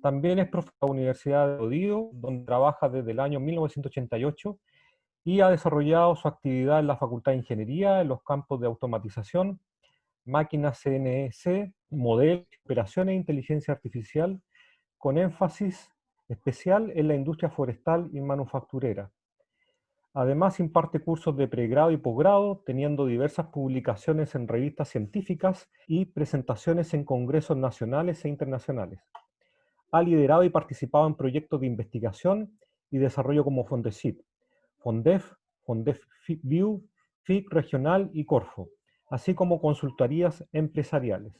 También es profesor de la Universidad de Oviedo, donde trabaja desde el año 1988 y ha desarrollado su actividad en la Facultad de Ingeniería en los campos de automatización, máquinas CNC, modelos, operaciones e inteligencia artificial, con énfasis especial en la industria forestal y manufacturera. Además, imparte cursos de pregrado y posgrado, teniendo diversas publicaciones en revistas científicas y presentaciones en congresos nacionales e internacionales. Ha liderado y participado en proyectos de investigación y desarrollo como Fondesit, Fondef, FondefView, FIC Regional y Corfo, así como consultorías empresariales.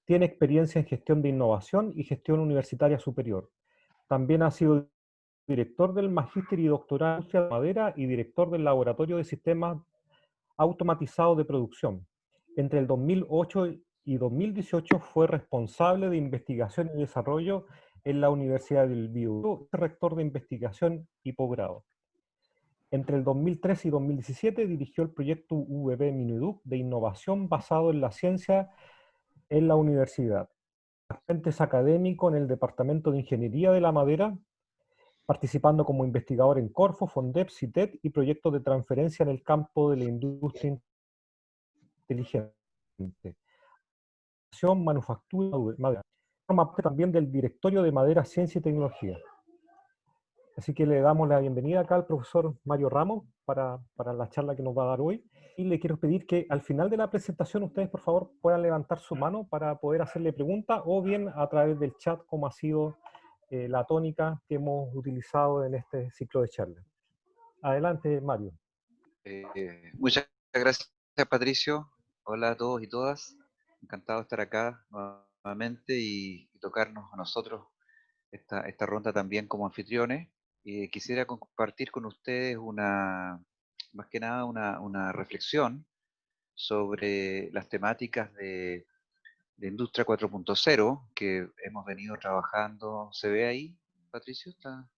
Tiene experiencia en gestión de innovación y gestión universitaria superior. También ha sido director del Magíster y Doctorado en Industria de Madera y director del Laboratorio de Sistemas Automatizados de Producción. Entre el 2008 y 2018 fue responsable de investigación y desarrollo en la Universidad del Biobío, rector de investigación y posgrado. Entre el 2013 y 2017 dirigió el proyecto UVB Minuduc de innovación basado en la ciencia en la universidad. Actualmente es académico en el Departamento de Ingeniería de la Madera, participando como investigador en Corfo, Fondep, CITED y proyectos de transferencia en el campo de la industria inteligente, manufactura, madera. Forma parte también del Directorio de Madera, Ciencia y Tecnología. Así que le damos la bienvenida acá al profesor Mario Ramos para la charla que nos va a dar hoy. Y le quiero pedir que al final de la presentación ustedes por favor puedan levantar su mano para poder hacerle preguntas o bien a través del chat, como ha sido la tónica que hemos utilizado en este ciclo de charlas. Adelante, Mario. Muchas gracias, Patricio. Hola a todos y todas. Encantado de estar acá nuevamente y tocarnos a nosotros esta ronda también como anfitriones. Quisiera compartir con ustedes más que nada una reflexión sobre las temáticas de Industria 4.0 que hemos venido trabajando. ¿Se ve ahí, Patricio? ¿Está?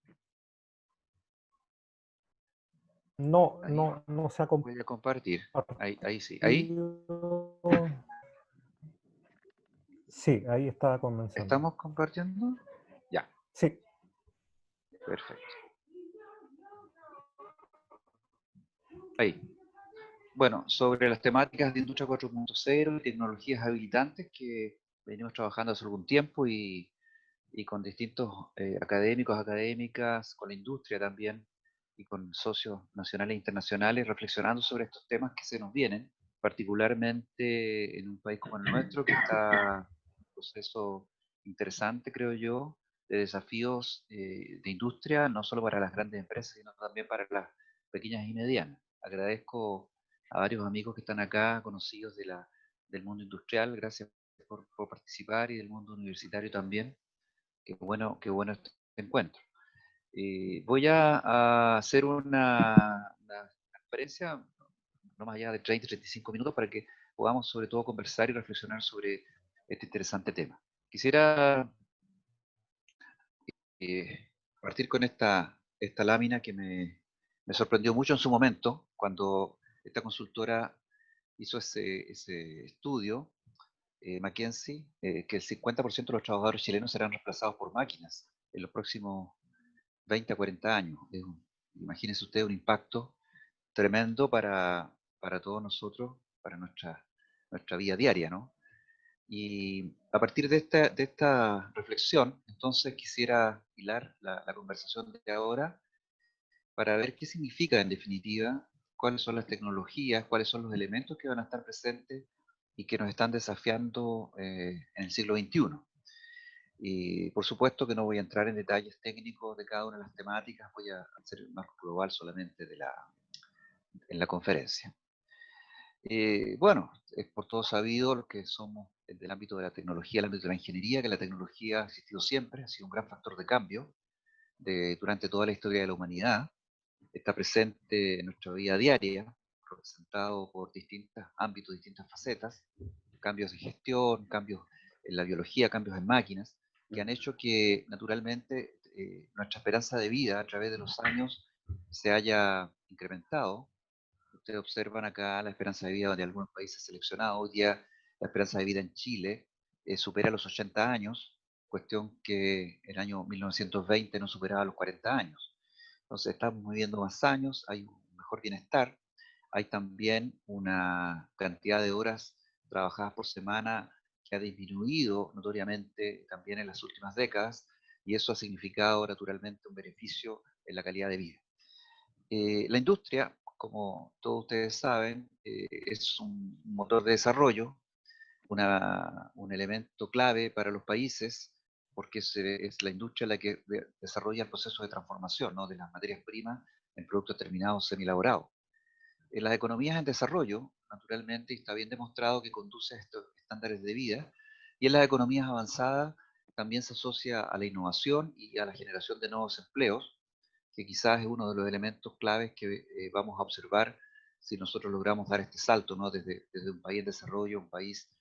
No, Ahí no se ha voy a compartir. Ahí sí. ¿Ahí? Sí, ahí está comenzando. ¿Estamos compartiendo? Ya. Sí. Perfecto. Ahí. Bueno, sobre las temáticas de Industria 4.0 y tecnologías habilitantes que venimos trabajando hace algún tiempo y con distintos académicos, académicas, con la industria también y con socios nacionales e internacionales reflexionando sobre estos temas que se nos vienen, particularmente en un país como el nuestro que está en un proceso interesante, creo yo, de desafíos de industria, no solo para las grandes empresas, sino también para las pequeñas y medianas. Agradezco a varios amigos que están acá, conocidos del mundo industrial, gracias por participar, y del mundo universitario también. Qué bueno este encuentro. Voy a hacer una conferencia, no más allá de 30-35 minutos, para que podamos sobre todo conversar y reflexionar sobre este interesante tema. Quisiera partir con esta lámina que me sorprendió mucho en su momento, cuando esta consultora hizo ese estudio, McKinsey, que el 50% de los trabajadores chilenos serán reemplazados por máquinas en los próximos 20 a 40 años. Imagínense usted un impacto tremendo para todos nosotros, para nuestra vida diaria, ¿no? Y a partir de esta reflexión, entonces quisiera hilar la conversación de ahora para ver qué significa en definitiva, cuáles son las tecnologías, cuáles son los elementos que van a estar presentes y que nos están desafiando en el siglo XXI. Y por supuesto que no voy a entrar en detalles técnicos de cada una de las temáticas, voy a hacer el marco global solamente en la conferencia. Bueno, es por todo sabido lo que somos del ámbito de la tecnología, el ámbito de la ingeniería, que la tecnología ha existido siempre, ha sido un gran factor de cambio durante toda la historia de la humanidad. Está presente en nuestra vida diaria, representado por distintos ámbitos, distintas facetas, cambios de gestión, cambios en la biología, cambios en máquinas, que han hecho que naturalmente nuestra esperanza de vida a través de los años se haya incrementado. Ustedes observan acá la esperanza de vida de algunos países seleccionados. Hoy día la esperanza de vida en Chile supera los 80 años, cuestión que en el año 1920 no superaba los 40 años. Entonces estamos viviendo más años, hay un mejor bienestar, hay también una cantidad de horas trabajadas por semana que ha disminuido notoriamente también en las últimas décadas, y eso ha significado naturalmente un beneficio en la calidad de vida. La industria, como todos ustedes saben, es un motor de desarrollo, un elemento clave para los países, porque es la industria la que desarrolla el proceso de transformación, ¿no?, de las materias primas en productos terminados semielaborados. En las economías en desarrollo, naturalmente, está bien demostrado que conduce a estos estándares de vida, y en las economías avanzadas también se asocia a la innovación y a la generación de nuevos empleos, que quizás es uno de los elementos claves que vamos a observar si nosotros logramos dar este salto, ¿no?, desde un país en desarrollo a un país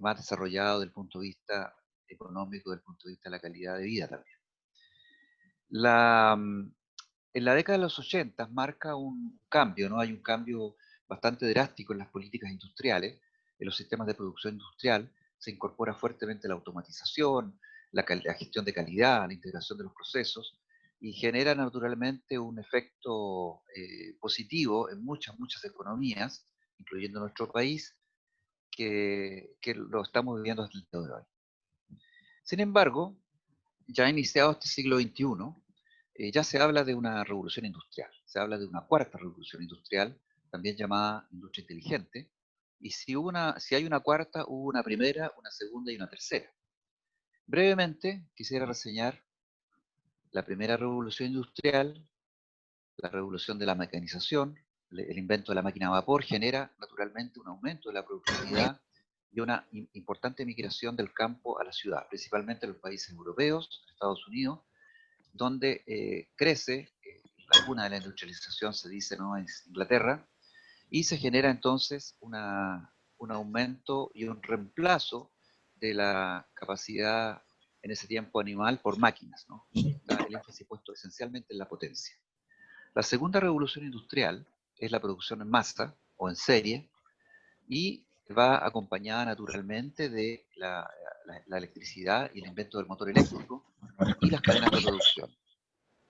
más desarrollado desde el punto de vista económico, desde el punto de vista de la calidad de vida también. La, en la década de los 80 marca un cambio, ¿no? Hay un cambio bastante drástico en las políticas industriales, en los sistemas de producción industrial. Se incorpora fuertemente la automatización, la gestión de calidad, la integración de los procesos, y genera naturalmente un efecto positivo en muchas economías, incluyendo nuestro país, que lo estamos viviendo hasta el día de hoy. Sin embargo, ya iniciado este siglo XXI, ya se habla de una revolución industrial, se habla de una cuarta revolución industrial, también llamada industria inteligente, y si hay una cuarta, hubo una primera, una segunda y una tercera. Brevemente, quisiera reseñar la primera revolución industrial, la revolución de la mecanización. El invento de la máquina a vapor genera naturalmente un aumento de la productividad y una importante migración del campo a la ciudad, principalmente en los países europeos, Estados Unidos, donde crece, la cuna de la industrialización se dice, ¿no?, es Inglaterra, y se genera entonces un aumento y un reemplazo de la capacidad en ese tiempo animal por máquinas, ¿no? Está el énfasis puesto esencialmente en la potencia. La segunda revolución industrial es la producción en masa o en serie, y va acompañada naturalmente de la electricidad y el invento del motor eléctrico y las cadenas de producción.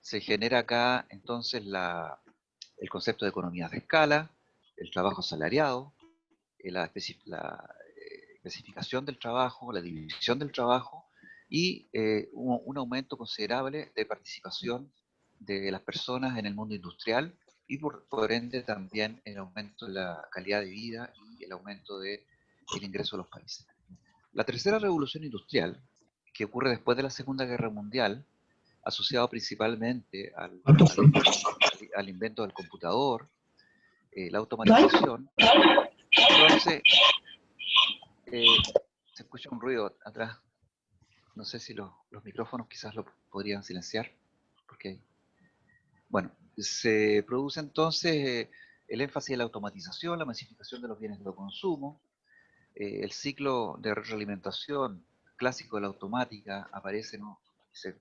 Se genera acá entonces el concepto de economías de escala, el trabajo asalariado, la especificación del trabajo, la división del trabajo, y un aumento considerable de participación de las personas en el mundo industrial, y por ende también el aumento de la calidad de vida y el aumento del ingreso de los países. La tercera revolución industrial, que ocurre después de la Segunda Guerra Mundial, asociado principalmente al invento del computador, la automatización. Entonces, se escucha un ruido atrás. No sé si los micrófonos quizás lo podrían silenciar, porque, bueno, se produce entonces el énfasis en la automatización, la masificación de los bienes de consumo, el ciclo de retroalimentación clásico de la automática aparece, ¿no? se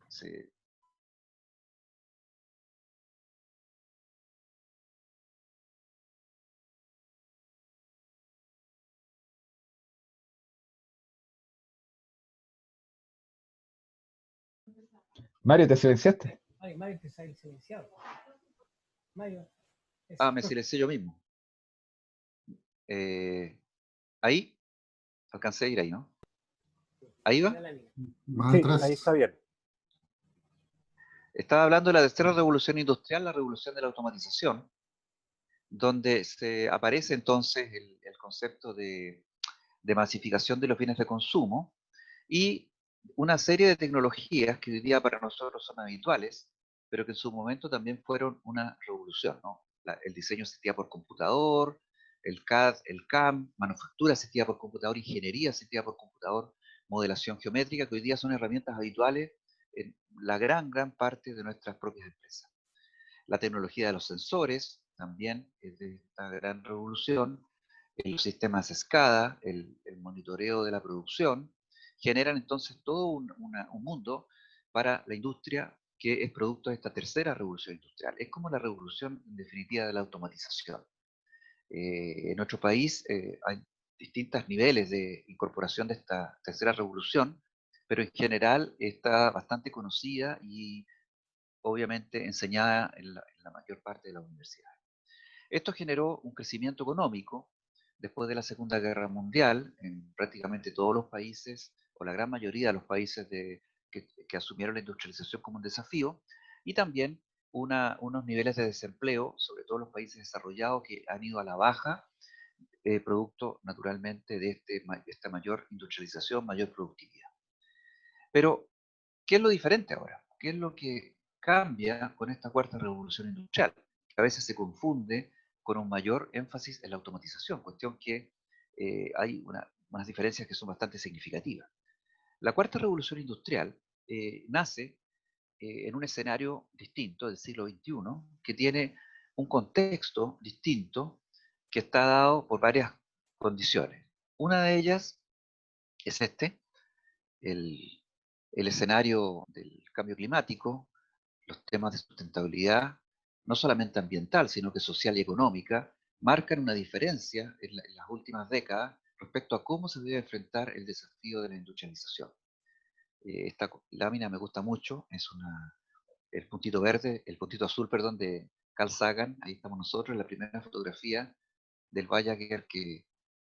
Mario, ¿te silenciaste? Mario te sale silenciado. Mario. me silencié yo mismo. Ahí, alcancé a ir ahí, ¿no? ¿Ahí va? Más sí, atrás. Ahí está bien. Estaba hablando de la tercera revolución industrial, la revolución de la automatización, donde se aparece entonces el concepto de masificación de los bienes de consumo y una serie de tecnologías que hoy día para nosotros son habituales, pero que en su momento también fueron una revolución, ¿no? El diseño se hacía por computador, el CAD, el CAM, manufactura se hacía por computador, ingeniería se hacía por computador, modelación geométrica, que hoy día son herramientas habituales en la gran parte de nuestras propias empresas. La tecnología de los sensores también es de esta gran revolución, los sistemas SCADA, el monitoreo de la producción, generan entonces todo un mundo para la industria que es producto de esta tercera revolución industrial. Es como la revolución en definitiva de la automatización. En nuestro país hay distintos niveles de incorporación de esta tercera revolución, pero en general está bastante conocida y obviamente enseñada en la mayor parte de las universidades. Esto generó un crecimiento económico después de la Segunda Guerra Mundial en prácticamente todos los países, o la gran mayoría de los países que asumieron la industrialización como un desafío, y también unos niveles de desempleo, sobre todo los países desarrollados, que han ido a la baja, producto naturalmente de esta mayor industrialización, mayor productividad. Pero, ¿qué es lo diferente ahora? ¿Qué es lo que cambia con esta cuarta revolución industrial? A veces se confunde con un mayor énfasis en la automatización, cuestión que hay unas diferencias que son bastante significativas. La cuarta revolución industrial nace en un escenario distinto del siglo XXI, que tiene un contexto distinto que está dado por varias condiciones. Una de ellas es el, el escenario del cambio climático, los temas de sustentabilidad, no solamente ambiental, sino que social y económica, marcan una diferencia en las últimas décadas respecto a cómo se debe enfrentar el desafío de la industrialización. Esta lámina me gusta mucho, el puntito verde, el puntito azul, perdón, de Carl Sagan, ahí estamos nosotros, en la primera fotografía del Voyager que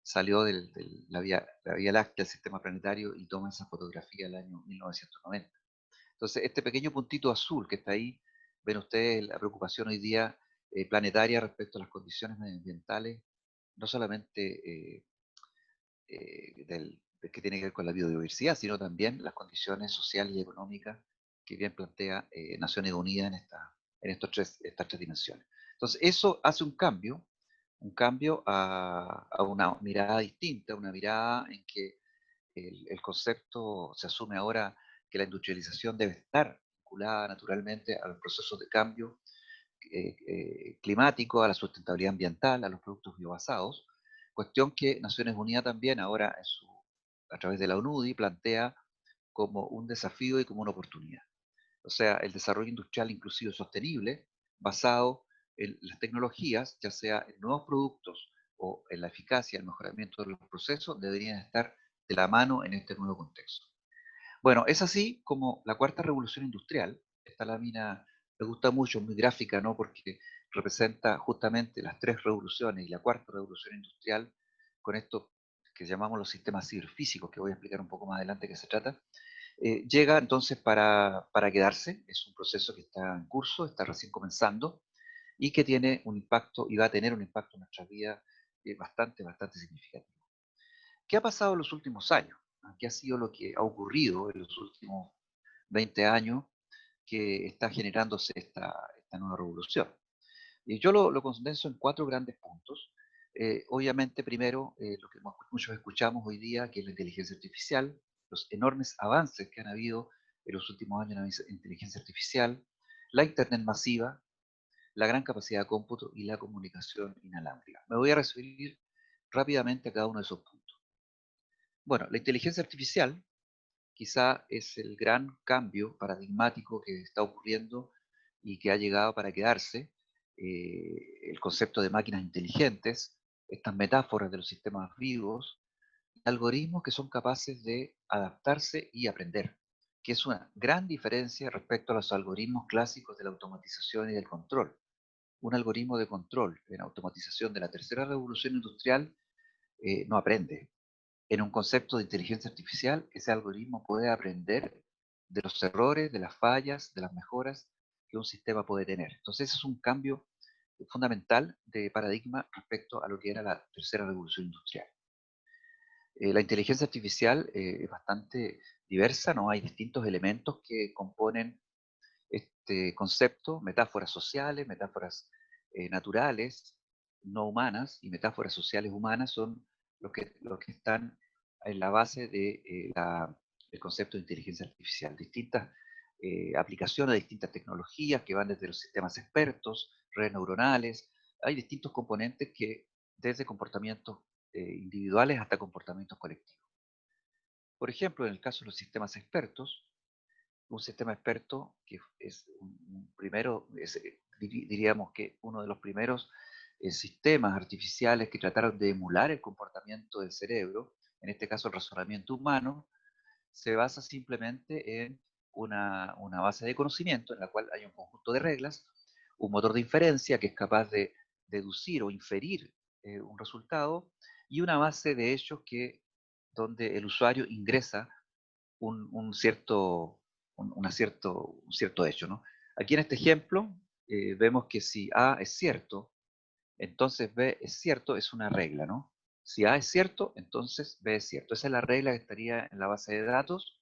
salió de la Vía Láctea, el sistema planetario, y toma esa fotografía el año 1990. Entonces, este pequeño puntito azul que está ahí, ven ustedes la preocupación hoy día planetaria respecto a las condiciones medioambientales, no solamente que tiene que ver con la biodiversidad, sino también las condiciones sociales y económicas que bien plantea Naciones Unidas estas tres dimensiones. Entonces, eso hace un cambio a una mirada distinta, una mirada en que el concepto se asume ahora que la industrialización debe estar vinculada naturalmente a los procesos de cambio climático, a la sustentabilidad ambiental, a los productos biobasados, cuestión que Naciones Unidas también ahora a través de la UNUDI plantea como un desafío y como una oportunidad. O sea, el desarrollo industrial inclusivo sostenible, basado en las tecnologías, ya sea en nuevos productos o en la eficacia, el mejoramiento de los procesos, deberían estar de la mano en este nuevo contexto. Bueno, es así como la cuarta revolución industrial, esta lámina me gusta mucho, muy gráfica, ¿no? Porque representa justamente las tres revoluciones y la cuarta revolución industrial con esto que llamamos los sistemas ciberfísicos, que voy a explicar un poco más adelante de qué se trata. Llega entonces para quedarse, es un proceso que está en curso, está recién comenzando y que tiene un impacto y va a tener un impacto en nuestra vida bastante significativo. ¿Qué ha pasado en los últimos años? ¿Qué ha sido lo que ha ocurrido en los últimos 20 años que está generándose esta nueva revolución? Y yo lo condenso en cuatro grandes puntos. Obviamente, primero, lo que muchos escuchamos hoy día, que es la inteligencia artificial, los enormes avances que han habido en los últimos años en la inteligencia artificial, la Internet masiva, la gran capacidad de cómputo y la comunicación inalámbrica. Me voy a referir rápidamente a cada uno de esos puntos. Bueno, la inteligencia artificial quizá es el gran cambio paradigmático que está ocurriendo y que ha llegado para quedarse. El concepto de máquinas inteligentes, estas metáforas de los sistemas vivos, algoritmos que son capaces de adaptarse y aprender, que es una gran diferencia respecto a los algoritmos clásicos de la automatización y del control. Un algoritmo de control en automatización de la tercera revolución industrial no aprende. En un concepto de inteligencia artificial, ese algoritmo puede aprender de los errores, de las fallas, de las mejoras que un sistema puede tener. Entonces, ese es un cambio fundamental de paradigma respecto a lo que era la tercera revolución industrial. La inteligencia artificial es bastante diversa, ¿no? Hay distintos elementos que componen este concepto, metáforas sociales, metáforas naturales, no humanas, y metáforas sociales humanas son los que están en la base del concepto de inteligencia artificial. Distintas aplicaciones, distintas tecnologías que van desde los sistemas expertos, redes neuronales, hay distintos componentes que desde comportamientos individuales hasta comportamientos colectivos. Por ejemplo, en el caso de los sistemas expertos, un sistema experto que es diríamos que uno de los primeros sistemas artificiales que trataron de emular el comportamiento del cerebro, en este caso el razonamiento humano, se basa simplemente en una base de conocimiento en la cual hay un conjunto de reglas, un motor de inferencia que es capaz de deducir o inferir un resultado, y una base de hechos donde el usuario ingresa un cierto, un cierto hecho, ¿no? Aquí en este ejemplo vemos que si A es cierto, entonces B es cierto, es una regla, ¿no? Si A es cierto, entonces B es cierto. Esa es la regla que estaría en la base de datos.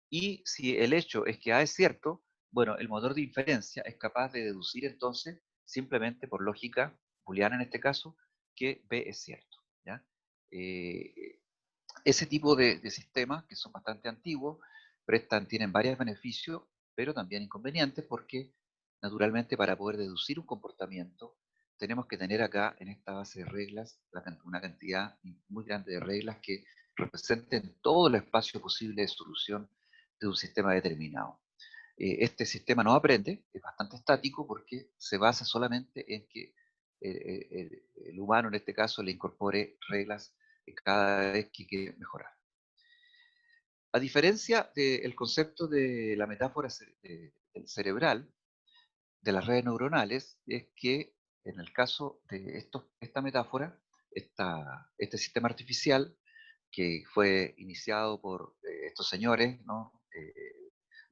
Y si el hecho es que A es cierto, bueno, el motor de inferencia es capaz de deducir entonces, simplemente por lógica booleana en este caso, que B es cierto, ¿ya? Eh, Ese tipo de sistemas, que son bastante antiguos, tienen varios beneficios, pero también inconvenientes, porque naturalmente para poder deducir un comportamiento, tenemos que tener acá en esta base de reglas una cantidad muy grande de reglas que representen todo el espacio posible de solución de un sistema determinado. Este sistema no aprende, es bastante estático porque se basa solamente en que el humano en este caso le incorpore reglas cada vez que quiere mejorar. A diferencia del concepto de la metáfora cerebral, de las redes neuronales, es que en el caso de esta metáfora, este sistema artificial que fue iniciado por estos señores, ¿no?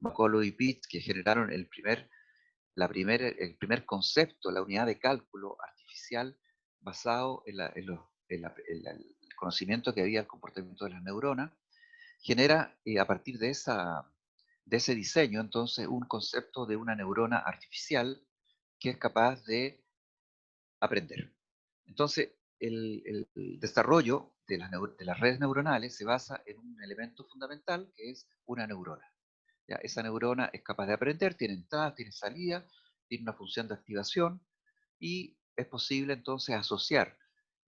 McCulloch y Pitts, que generaron el primer concepto, la unidad de cálculo artificial basado el conocimiento que había del comportamiento de las neuronas, genera a partir de ese diseño entonces un concepto de una neurona artificial que es capaz de aprender. Entonces, el desarrollo de las redes neuronales se basa en un elemento fundamental que es una neurona. ¿Ya? Esa neurona es capaz de aprender, tiene entrada, tiene salida, tiene una función de activación y es posible entonces asociar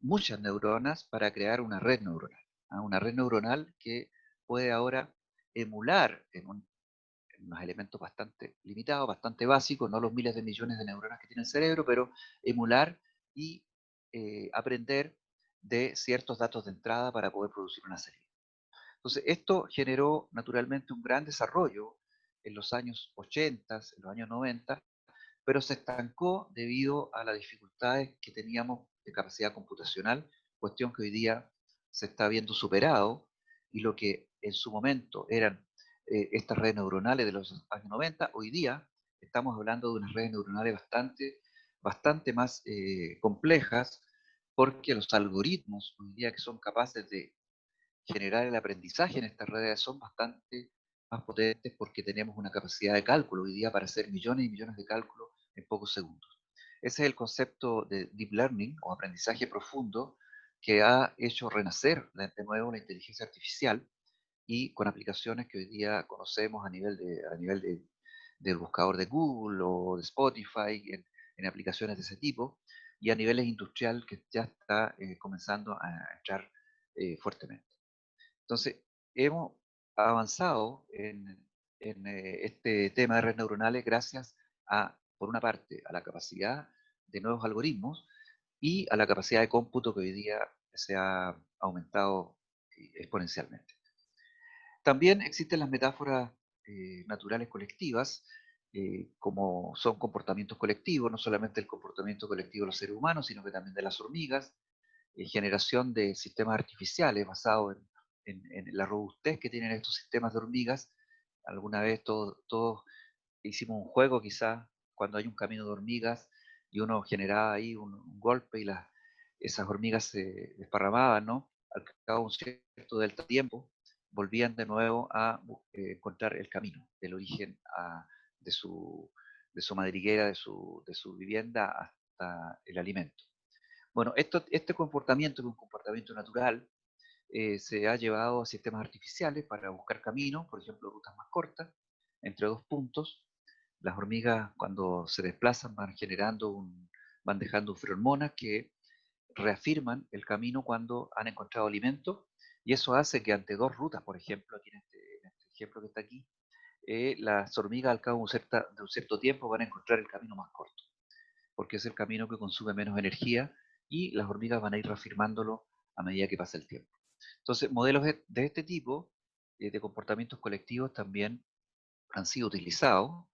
muchas neuronas para crear una red neuronal. ¿Ah? Una red neuronal que puede ahora emular en unos elementos bastante limitados, bastante básicos, no los miles de millones de neuronas que tiene el cerebro, pero emular y aprender de ciertos datos de entrada para poder producir una serie. Entonces, esto generó naturalmente un gran desarrollo en los años 80, en los años 90, pero se estancó debido a las dificultades que teníamos de capacidad computacional, cuestión que hoy día se está viendo superado, y lo que en su momento eran estas redes neuronales de los años 90, hoy día estamos hablando de unas redes neuronales bastante más complejas, porque los algoritmos hoy día que son capaces de generar el aprendizaje en estas redes son bastante más potentes porque tenemos una capacidad de cálculo hoy día para hacer millones y millones de cálculos en pocos segundos. Ese es el concepto de deep learning o aprendizaje profundo que ha hecho renacer de nuevo la inteligencia artificial y con aplicaciones que hoy día conocemos del buscador de Google o de Spotify, en aplicaciones de ese tipo, y a niveles industrial que ya está comenzando a entrar fuertemente. Entonces, hemos avanzado en este tema de redes neuronales gracias por una parte, a la capacidad de nuevos algoritmos y a la capacidad de cómputo que hoy día se ha aumentado exponencialmente. También existen las metáforas naturales colectivas, como son comportamientos colectivos, no solamente el comportamiento colectivo de los seres humanos, sino que también de las hormigas, generación de sistemas artificiales basados en la robustez que tienen estos sistemas de hormigas. Alguna vez todos hicimos un juego quizás cuando hay un camino de hormigas y uno generaba ahí un golpe y esas hormigas se desparramaban, ¿no? Al cabo de un cierto delta tiempo, volvían de nuevo a encontrar el camino del origen de su madriguera, de su vivienda hasta el alimento. Bueno, este comportamiento, que es un comportamiento natural, se ha llevado a sistemas artificiales para buscar caminos, por ejemplo, rutas más cortas, entre dos puntos. Las hormigas, cuando se desplazan, van dejando feromonas que reafirman el camino cuando han encontrado alimento, y eso hace que ante dos rutas, por ejemplo, aquí en este ejemplo que está aquí, las hormigas al cabo de un cierto tiempo van a encontrar el camino más corto, porque es el camino que consume menos energía y las hormigas van a ir reafirmándolo a medida que pasa el tiempo. Entonces, modelos de este tipo de comportamientos colectivos también han sido utilizados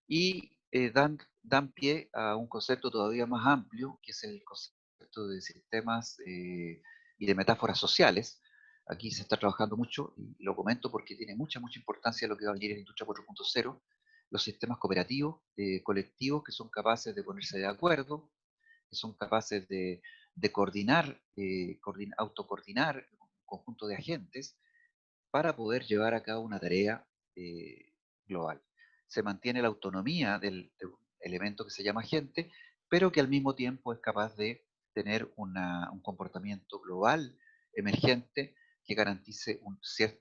y dan pie a un concepto todavía más amplio, que es el concepto de sistemas y de metáforas sociales. Aquí se está trabajando mucho, y lo comento porque tiene mucha importancia lo que va a venir en la industria 4.0, los sistemas cooperativos, colectivos, que son capaces de ponerse de acuerdo, que son capaces de coordinar, autocoordinar un conjunto de agentes para poder llevar a cabo una tarea global. Se mantiene la autonomía de un elemento que se llama agente, pero que al mismo tiempo es capaz de tener un comportamiento global emergente que garantice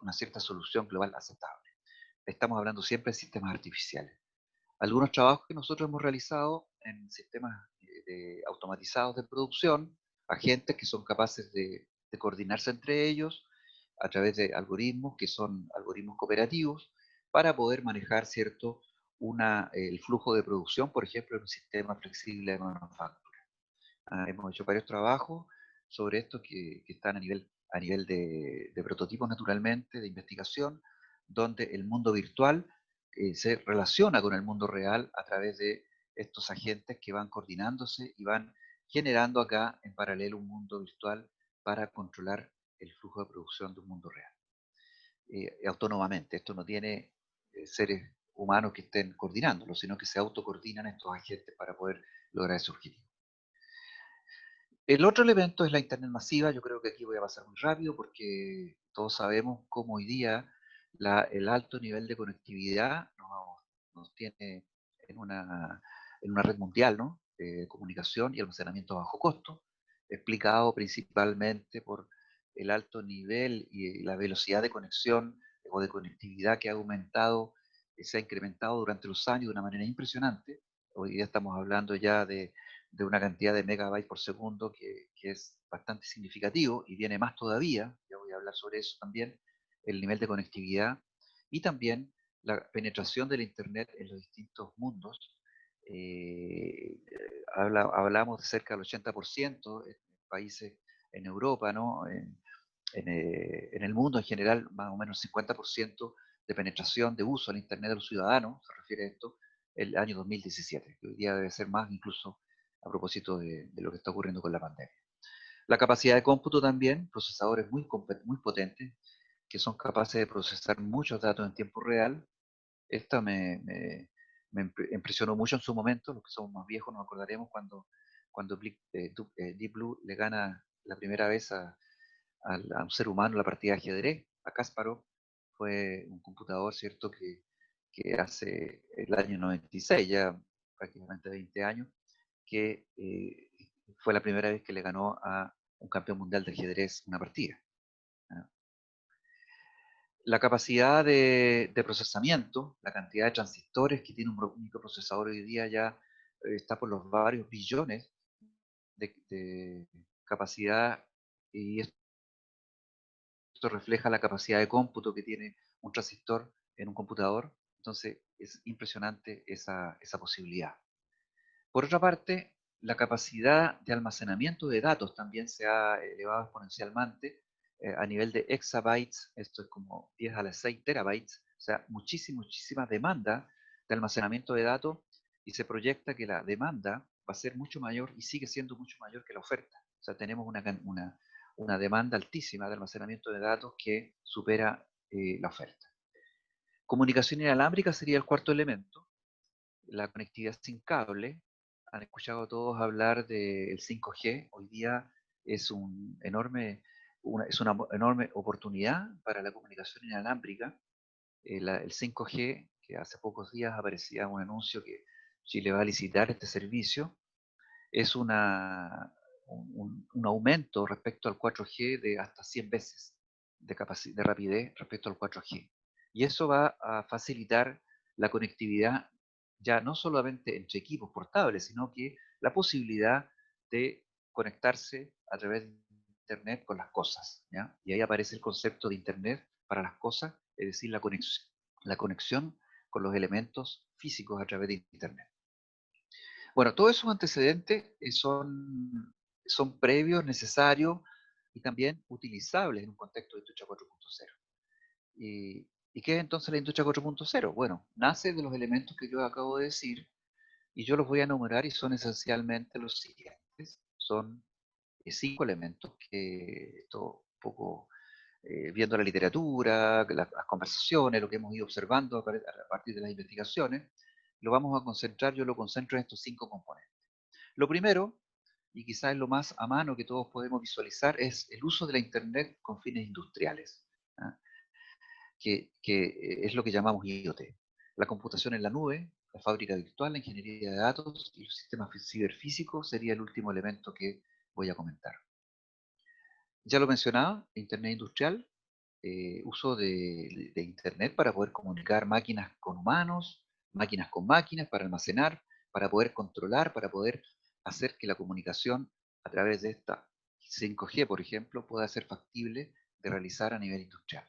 una cierta solución global aceptable. Estamos hablando siempre de sistemas artificiales. Algunos trabajos que nosotros hemos realizado en sistemas automatizados de producción, agentes que son capaces de coordinarse entre ellos a través de algoritmos que son algoritmos cooperativos para poder manejar, ¿cierto?, el flujo de producción, por ejemplo, en un sistema flexible de manufactura. Hemos hecho varios trabajos sobre esto que están a nivel de prototipos, naturalmente, de investigación, donde el mundo virtual se relaciona con el mundo real a través de estos agentes que van coordinándose y van generando acá en paralelo un mundo virtual para controlar el flujo de producción de un mundo real. Autónomamente, esto no tiene seres humanos que estén coordinándolo, sino que se autocoordinan estos agentes para poder lograr ese objetivo. El otro elemento es la Internet masiva. Yo creo que aquí voy a pasar muy rápido porque todos sabemos cómo hoy día el alto nivel de conectividad nos tiene en una red mundial, ¿no?, de comunicación y almacenamiento a bajo costo, explicado principalmente por el alto nivel y la velocidad de conexión o de conectividad que ha aumentado, se ha incrementado durante los años de una manera impresionante. Hoy día estamos hablando ya de una cantidad de megabytes por segundo que es bastante significativo, y viene más todavía, ya voy a hablar sobre eso también, el nivel de conectividad y también la penetración del Internet en los distintos mundos. Hablamos de cerca del 80% en países en Europa, ¿no?, en el mundo en general, más o menos 50% de penetración de uso al Internet de los ciudadanos, se refiere a esto, el año 2017, que hoy día debe ser más incluso a propósito de lo que está ocurriendo con la pandemia. La capacidad de cómputo también, procesadores muy potentes, que son capaces de procesar muchos datos en tiempo real. Esta me impresionó mucho en su momento. Los que somos más viejos nos acordaremos cuando Deep Blue le gana la primera vez a un ser humano la partida de ajedrez, a Kasparov. Fue un computador, ¿cierto?, que hace el año 96, ya prácticamente 20 años, que fue la primera vez que le ganó a un campeón mundial de ajedrez una partida. ¿Ya? La capacidad de procesamiento, la cantidad de transistores que tiene un microprocesador hoy día ya está por los varios billones de capacidad, y esto refleja la capacidad de cómputo que tiene un transistor en un computador. Entonces es impresionante esa posibilidad. Por otra parte, la capacidad de almacenamiento de datos también se ha elevado exponencialmente a nivel de exabytes. Esto es como 10 a la 6 terabytes, o sea, muchísima demanda de almacenamiento de datos, y se proyecta que la demanda va a ser mucho mayor y sigue siendo mucho mayor que la oferta. O sea, tenemos una demanda altísima de almacenamiento de datos que supera la oferta. Comunicación inalámbrica sería el cuarto elemento. La conectividad sin cable. Han escuchado todos hablar del 5G. Hoy día es una enorme oportunidad para la comunicación inalámbrica. El 5G, que hace pocos días aparecía un anuncio que Chile va a licitar este servicio, es un aumento respecto al 4G de hasta 100 veces de rapidez respecto al 4G. Y eso va a facilitar la conectividad ya no solamente entre equipos portables, sino que la posibilidad de conectarse a través de Internet con las cosas, ¿ya? Y ahí aparece el concepto de Internet para las cosas, es decir, la conexión con los elementos físicos a través de Internet. Bueno, todos esos antecedentes son previos, necesarios y también utilizables en un contexto de industria 4.0. ¿Y qué es entonces la industria 4.0? Bueno, nace de los elementos que yo acabo de decir y yo los voy a enumerar y son esencialmente los siguientes. Son 5 elementos que esto un poco viendo la literatura, las conversaciones, lo que hemos ido observando a partir de las investigaciones, lo vamos a concentrar, yo lo concentro en estos 5 componentes. Lo primero, y quizás es lo más a mano que todos podemos visualizar, es el uso de la Internet con fines industriales, ¿ah? que es lo que llamamos IoT. La computación en la nube, la fábrica virtual, la ingeniería de datos y los sistemas ciberfísicos sería el último elemento que voy a comentar. Ya lo mencionaba, Internet industrial, uso de Internet para poder comunicar máquinas con humanos, máquinas con máquinas, para almacenar, para poder controlar, para poder hacer que la comunicación a través de esta 5G, por ejemplo, pueda ser factible de realizar a nivel industrial.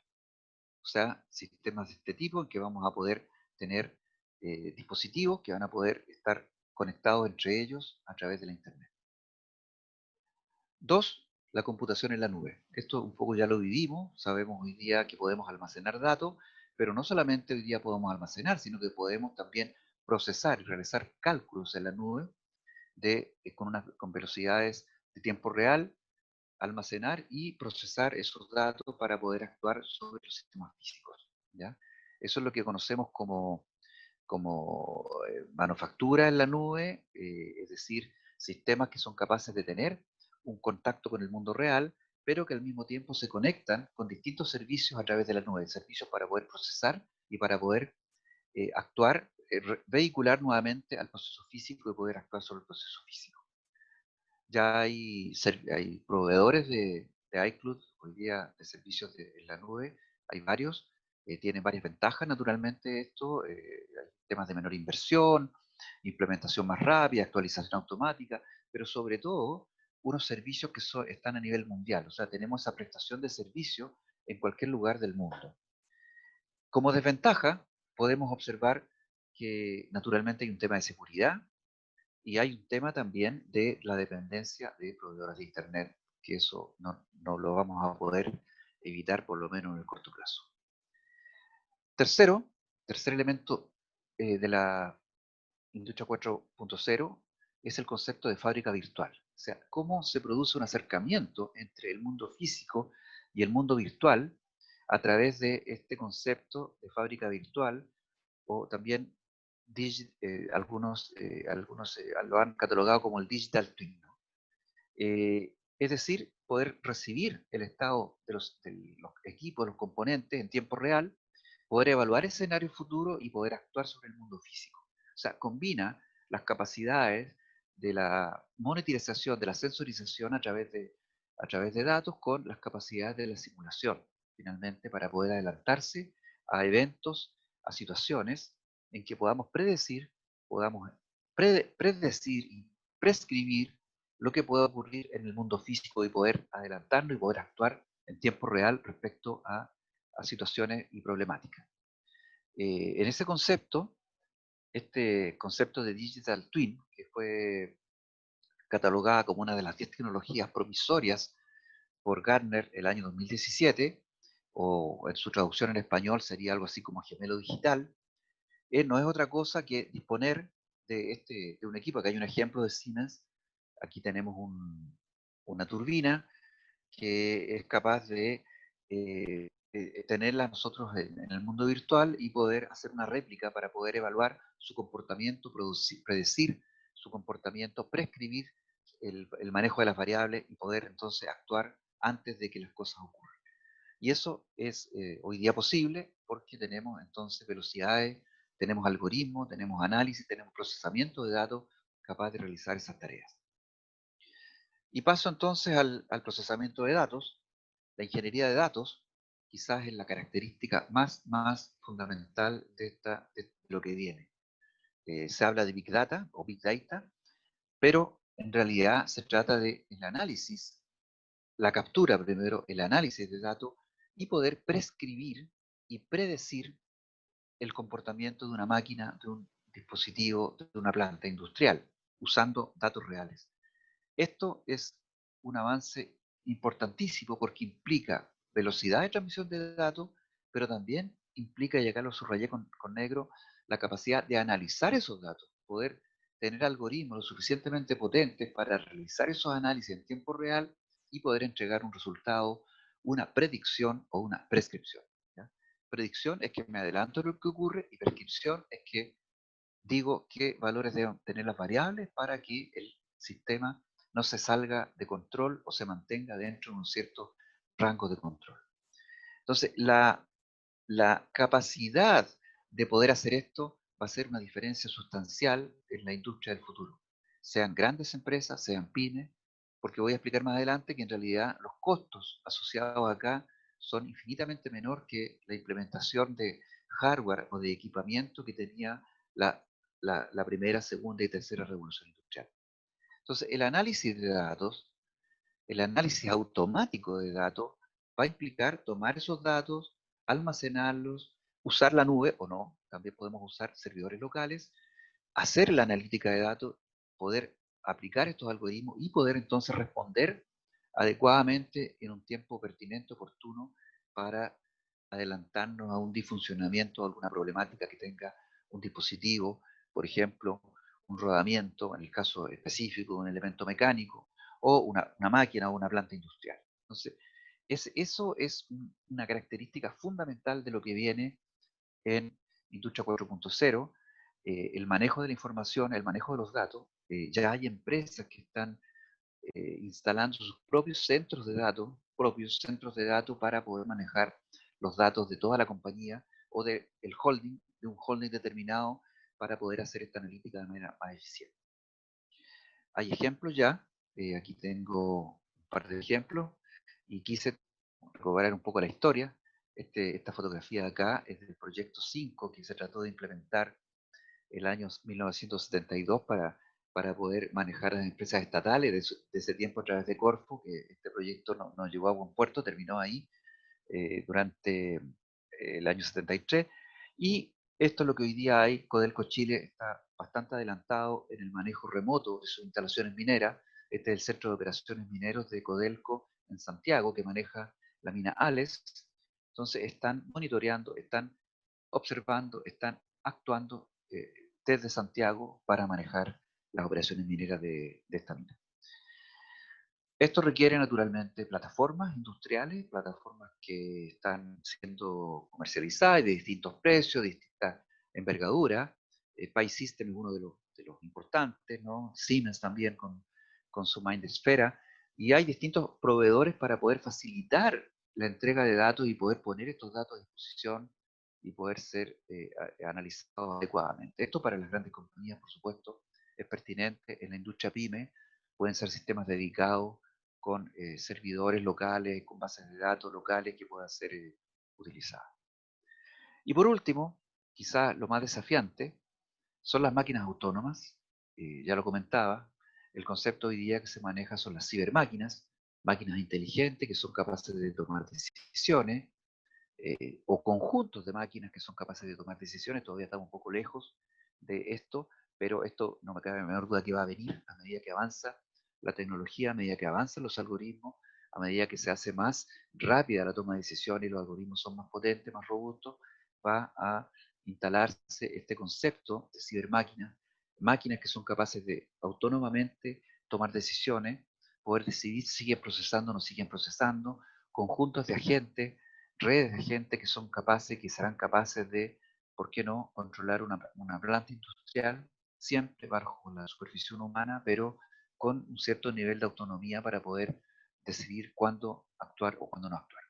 O sea, sistemas de este tipo en que vamos a poder tener dispositivos que van a poder estar conectados entre ellos a través de la Internet. 2, la computación en la nube. Esto un poco ya lo vivimos, sabemos hoy día que podemos almacenar datos, pero no solamente hoy día podemos almacenar, sino que podemos también procesar y realizar cálculos en la nube con velocidades de tiempo real, almacenar y procesar esos datos para poder actuar sobre los sistemas físicos, ¿ya? Eso es lo que conocemos como manufactura en la nube, es decir, sistemas que son capaces de tener un contacto con el mundo real, pero que al mismo tiempo se conectan con distintos servicios a través de la nube, servicios para poder procesar y para poder actuar, vehicular nuevamente al proceso físico y poder actuar sobre el proceso físico. Ya hay proveedores de iCloud hoy día de servicios en la nube, hay varios, tienen varias ventajas naturalmente esto, hay temas de menor inversión, implementación más rápida, actualización automática, pero sobre todo unos servicios que están a nivel mundial, o sea, tenemos esa prestación de servicio en cualquier lugar del mundo. Como desventaja, podemos observar que naturalmente hay un tema de seguridad, y hay un tema también de la dependencia de proveedores de Internet, que eso no lo vamos a poder evitar por lo menos en el corto plazo. Tercer elemento de la industria 4.0 es el concepto de fábrica virtual. O sea, cómo se produce un acercamiento entre el mundo físico y el mundo virtual a través de este concepto de fábrica virtual, o también algunos lo han catalogado como el digital twin, ¿no? Es decir, poder recibir el estado de los equipos, los componentes en tiempo real, poder evaluar escenarios futuros y poder actuar sobre el mundo físico. O sea, combina las capacidades de la monetización, de la sensorización a través de datos con las capacidades de la simulación, finalmente, para poder adelantarse a eventos, a situaciones en que podamos predecir y prescribir lo que pueda ocurrir en el mundo físico y poder adelantarlo y poder actuar en tiempo real respecto a situaciones y problemáticas. En ese concepto, este concepto de Digital Twin, que fue catalogada como una de las 10 tecnologías promisorias por Gartner el año 2017, o en su traducción en español sería algo así como gemelo digital, no es otra cosa que disponer de un equipo. Acá hay un ejemplo de Siemens. Aquí tenemos una turbina que es capaz de tenerla nosotros en el mundo virtual y poder hacer una réplica para poder evaluar su comportamiento, predecir su comportamiento, prescribir el manejo de las variables y poder entonces actuar antes de que las cosas ocurran. Y eso es hoy día posible porque tenemos entonces velocidades, tenemos algoritmos, tenemos análisis, tenemos procesamiento de datos capaz de realizar esas tareas. Y paso entonces al procesamiento de datos. La ingeniería de datos quizás es la característica más fundamental de lo que viene. Se habla de Big Data o Big Data, pero en realidad se trata del análisis, la captura primero, el análisis de datos y poder prescribir y predecir el comportamiento de una máquina, de un dispositivo, de una planta industrial, usando datos reales. Esto es un avance importantísimo porque implica velocidad de transmisión de datos, pero también implica, y acá lo subrayé con negro, la capacidad de analizar esos datos, poder tener algoritmos lo suficientemente potentes para realizar esos análisis en tiempo real y poder entregar un resultado, una predicción o una prescripción. ¿Ya? Predicción es que me adelanto de lo que ocurre y prescripción es que digo qué valores deben tener las variables para que el sistema no se salga de control o se mantenga dentro de un cierto rango de control. Entonces, la capacidad de poder hacer esto va a ser una diferencia sustancial en la industria del futuro. Sean grandes empresas, sean pymes, porque voy a explicar más adelante que en realidad los costos asociados acá son infinitamente menor que la implementación de hardware o de equipamiento que tenía la primera, segunda y tercera revolución industrial. Entonces, el análisis de datos, el análisis automático de datos, va a implicar tomar esos datos, almacenarlos, usar la nube o no, también podemos usar servidores locales, hacer la analítica de datos, poder aplicar estos algoritmos y poder entonces responder adecuadamente en un tiempo pertinente, oportuno, para adelantarnos a un disfuncionamiento o alguna problemática que tenga un dispositivo, por ejemplo, un rodamiento, en el caso específico de un elemento mecánico, o una máquina o una planta industrial. Entonces, eso es una característica fundamental de lo que viene en Industria 4.0, el manejo de la información, el manejo de los datos. Ya hay empresas que están instalando sus propios centros de datos para poder manejar los datos de toda la compañía o de un holding determinado para poder hacer esta analítica de manera más eficiente. Hay ejemplos ya, aquí tengo un par de ejemplos y quise recobrar un poco la historia. Esta fotografía de acá es del proyecto 5 que se trató de implementar el año 1972 para poder manejar las empresas estatales de ese tiempo a través de Corfo, que este proyecto no llegó a buen puerto, terminó ahí durante el año 73. Y esto es lo que hoy día hay. Codelco Chile está bastante adelantado en el manejo remoto de sus instalaciones mineras. Este es el Centro de Operaciones Mineros de Codelco en Santiago, que maneja la mina Ales. Entonces están monitoreando, están observando, están actuando desde Santiago para manejar las operaciones mineras de esta mina. Esto requiere naturalmente plataformas industriales, plataformas que están siendo comercializadas de distintos precios, de distintas envergaduras. Pi System es uno de los importantes, ¿no? Siemens también con su MindSphere. Y hay distintos proveedores para poder facilitar la entrega de datos y poder poner estos datos a disposición y poder ser analizados adecuadamente. Esto para las grandes compañías, por supuesto, es pertinente. En la industria PYME pueden ser sistemas dedicados con servidores locales, con bases de datos locales que puedan ser utilizadas. Y por último, quizás lo más desafiante, son las máquinas autónomas. Ya lo comentaba, el concepto hoy día que se maneja son las cibermáquinas, máquinas inteligentes que son capaces de tomar decisiones, o conjuntos de máquinas que son capaces de tomar decisiones. Todavía estamos un poco lejos de esto, pero esto no me cabe la menor duda que va a venir a medida que avanza la tecnología, a medida que avanzan los algoritmos, a medida que se hace más rápida la toma de decisiones y los algoritmos son más potentes, más robustos, va a instalarse este concepto de cibermáquinas, máquinas que son capaces de autónomamente tomar decisiones, poder decidir si siguen procesando o no siguen procesando, conjuntos de agentes, redes de gente que son capaces, que serán capaces de, ¿por qué no?, controlar una planta industrial, siempre bajo la supervisión humana, pero con un cierto nivel de autonomía para poder decidir cuándo actuar o cuándo no actuar.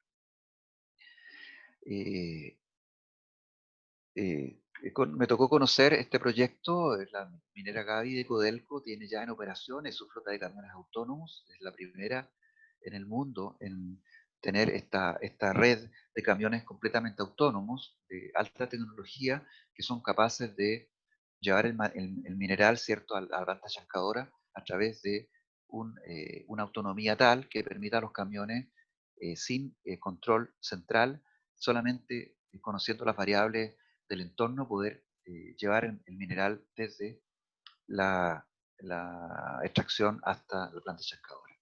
Me tocó conocer este proyecto. La minera Gaby de Codelco tiene ya en operaciones su flota de camiones autónomos, es la primera en el mundo en tener esta red de camiones completamente autónomos, de alta tecnología, que son capaces de llevar el mineral, ¿cierto?, a la planta chascadora a través de una autonomía tal que permita a los camiones sin control central, solamente conociendo las variables del entorno, poder llevar el mineral desde la extracción hasta la planta chascadora.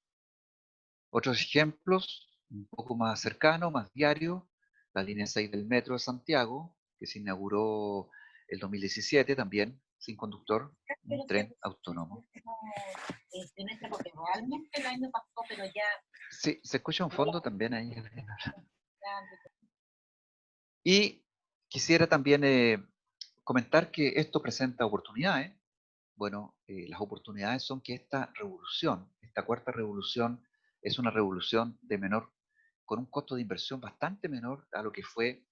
Otros ejemplos, un poco más cercanos, más diarios, la línea 6 del metro de Santiago, que se inauguró el 2017 también, sin conductor, un tren autónomo. Porque realmente el año pasó, pero ya... Sí, se escucha un fondo también ahí. Y quisiera también comentar que esto presenta oportunidades. Bueno, las oportunidades son que esta revolución, esta cuarta revolución, es una revolución con un costo de inversión bastante menor a lo que fue